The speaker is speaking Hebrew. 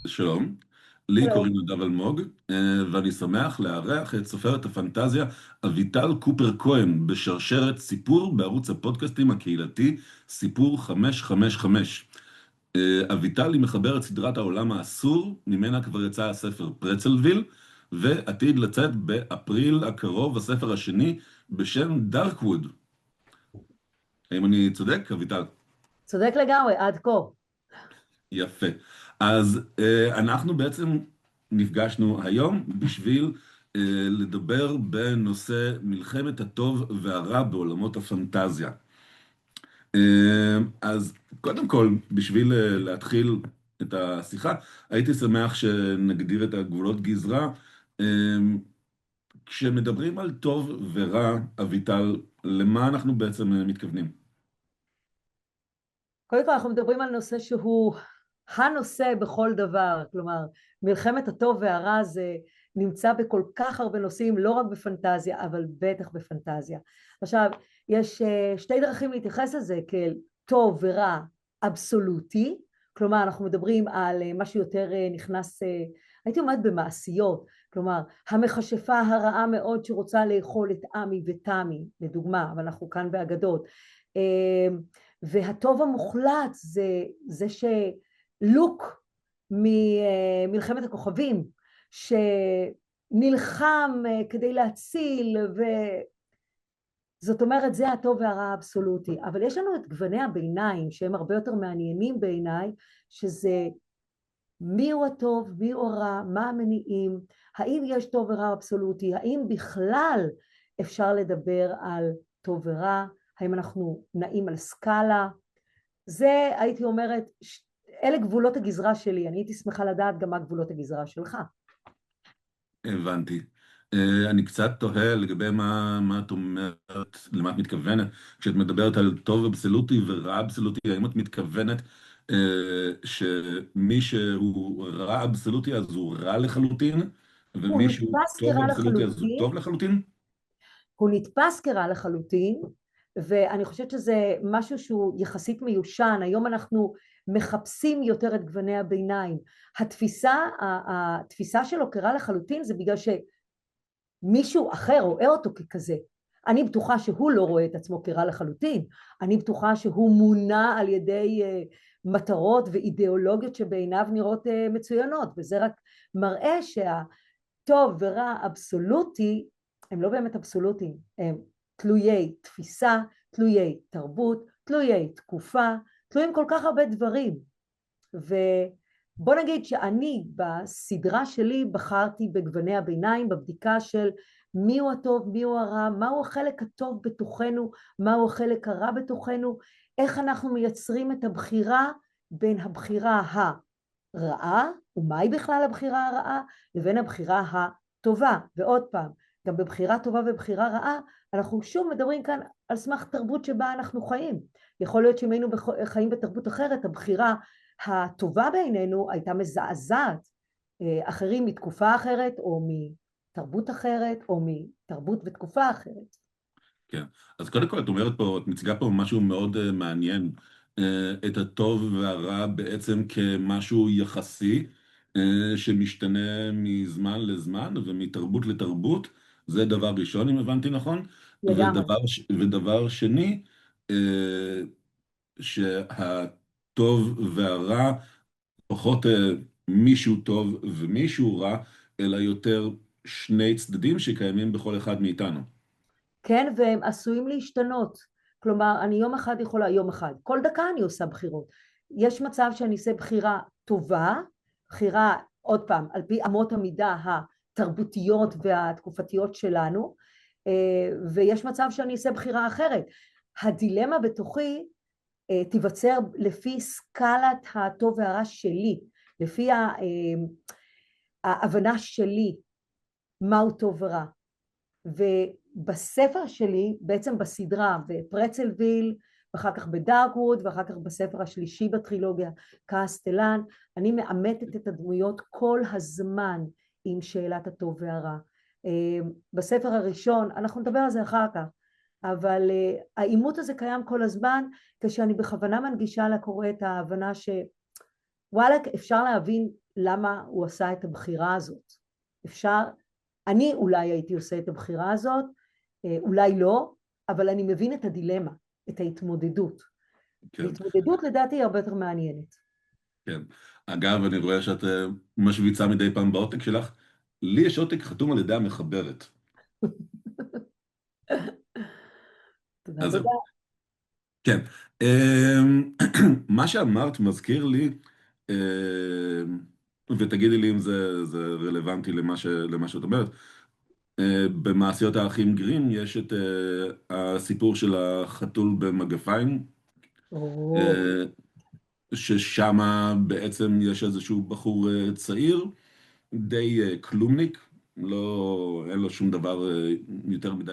שלום, לי שלום. קוראים נדב אלמוג, ואני שמח לארח את סופרת הפנטזיה אביטל קופר כהן בשרשרת סיפור בערוץ הפודקאסטים הקהילתי סיפור 555. אביטל היא מחברת סדרת העולם האסור, ממנה כבר יצא הספר פרצלוויל, ועתיד לצאת באפריל הקרוב הספר השני בשם דארקווד. האם אני צודק, אביטל? צודק לגמרי, עד כה. יפה. אז אנחנו בעצם נפגשנו היום בשביל לדבר בנושא מלחמת הטוב והרע בעולמות הפנטזיה. אז קודם כל, בשביל להתחיל את השיחה, הייתי שמח שנגדיר את הגבולות גזרה. כשמדברים על טוב ורע, אביטל, למה אנחנו בעצם מתכוונים? קודם כל אנחנו מדברים על נושא שהוא הנושא בכל דבר, כלומר מלחמת הטוב והרע זה נמצא בכל כך הרבה נושאים, לא רק בפנטזיה, אבל בטח בפנטזיה. עכשיו, יש שתי דרכים להתייחס לזה, כאל טוב ורע אבסולוטי, כלומר אנחנו מדברים על משהו יותר נכנס, הייתי אומרת במעשיות, כלומר המכשפה הרעה מאוד שרוצה לאכול את עמי ותמי, לדוגמה, אבל אנחנו כאן באגדות, והטוב המוחלט זה שלוק ממלחמת הכוכבים, שנלחם כדי להציל, וזאת אומרת זה הטוב והרע האבסולוטי. אבל יש לנו את גווני הביניים שהם הרבה יותר מעניינים בעיניי, שזה מי הוא הטוב, מי הוא הרע, מה המניעים, האם יש טוב ורע אבסולוטי, האם בכלל אפשר לדבר על טוב ורע, האם אנחנו נעים על סקאלה. זה הייתי אומרת, אלה גבולות הגזרה שלי, אני הייתי שמחה לדעת גם מה גבולות הגזרה שלך. הבנתי. אני קצת תוהה לגבי מה את אומרת, למה את מתכוונת. כשאת מדברת על טוב אבסולוטי ורע אבסולוטי, האם את מתכוונת שמי שהוא רע אבסולוטי אז הוא רע לחלוטין, הוא ומי שהוא נתפס טוב כרע אבסולוטי אז הוא לחלוטין, טוב לחלוטין? הוא נתפס כרע לחלוטין, ואני חושבת שזה משהו שהוא יחסית מיושן. היום אנחנו מחפשים יותר את גווני הביניים. התפיסה שלו כרע לחלוטין זה בגלל שמישהו אחר רואה אותו ככזה. אני בטוחה שהוא לא רואה את עצמו כרע לחלוטין, אני בטוחה שהוא מונע על ידי מטרות ואידיאולוגיות שבעיניו נראות מצוינות, וזה רק מראה שהטוב ורע אבסולוטי הם לא באמת אבסולוטיים, הם תלויי תפיסה, תלויי תרבות, תלויי תקופה, תלויים כל כך הרבה דברים. ובוא נגיד שאני בסדרה שלי בחרתי בגווני הביניים, בבדיקה של מי הוא הטוב, מי הוא הרע, מהו החלק הטוב בתוכנו, מהו החלק הרע בתוכנו, איך אנחנו מייצרים את הבחירה בין הבחירה הרעה, ומהי בכלל הבחירה הרעה, לבין הבחירה הטובה. ועוד פעם, גם בבחירה טובה ובחירה רעה, אנחנו שוב מדברים כאן על סמך תרבות שבה אנחנו חיים. יכול להיות שאם היינו חיים בתרבות אחרת, הבחירה הטובה בעינינו הייתה מזעזעת, אחרים מתקופה אחרת, או מתרבות אחרת, או מתרבות ותקופה אחרת. כן. אז קודם כל את אומרת פה, את מציגה פה משהו מאוד מעניין, את הטוב והרע בעצם כמשהו יחסי, שמשתנה מזמן לזמן ומתרבות לתרבות. זה דבר ראשון, אם הבנתי נכון. לגמרי. ודבר שני, אה, שהטוב והרע פחות מישהו טוב ומישהו רע, אלא יותר שני צדדים שקיימים בכל אחד מאיתנו. כן, והם עשויים להשתנות. כלומר, אני יום אחד יכולה, יום אחד, כל דקה אני עושה בחירות. יש מצב שאני אעשה בחירה טובה, בחירה, עוד פעם, על פי אמות המידה התרבותיות והתקופתיות שלנו, ויש מצב שאני אעשה בחירה אחרת. הדילמה בתוכי תיווצר לפי סקלת הטוב והרע שלי, לפי ההבנה שלי מהו טוב ורע. ובספר שלי, בעצם בסדרה, בפרצלוויל, ואחר כך בדארקווד, ואחר כך בספר השלישי בטרילוגיה, קסטלן, אני מאמתת את הדמויות כל הזמן עם שאלת הטוב והרע. בספר הראשון, אנחנו נדבר על זה אחר כך, אבל האימות הזה קיים כל הזמן, כשאני בכוונה מנגישה לקורא את ההבנה שוואלק אפשר להבין למה הוא עשה את הבחירה הזאת. אפשר, אני אולי הייתי עושה את הבחירה הזאת, אולי לא, אבל אני מבין את הדילמה, את ההתמודדות. כן, והתמודדות לדעתי היא הרבה יותר מעניינת. כן. אגב, אני רואה שאת משוויצה מדי פעם בעותק שלך. לי יש עותק חתום על ידי המחברת. תודה, אז זהו. תודה. כן. מה שאמרת מזכיר לי, ותגידי לי אם זה רלוונטי למה שאת אומרת, במעשיות האחים גרים יש את הסיפור של החתול במגפיים, או, אה, ששם בעצם יש איזשהו בחור צעיר, די כלומניק, לא, אין לו שום דבר יותר מדי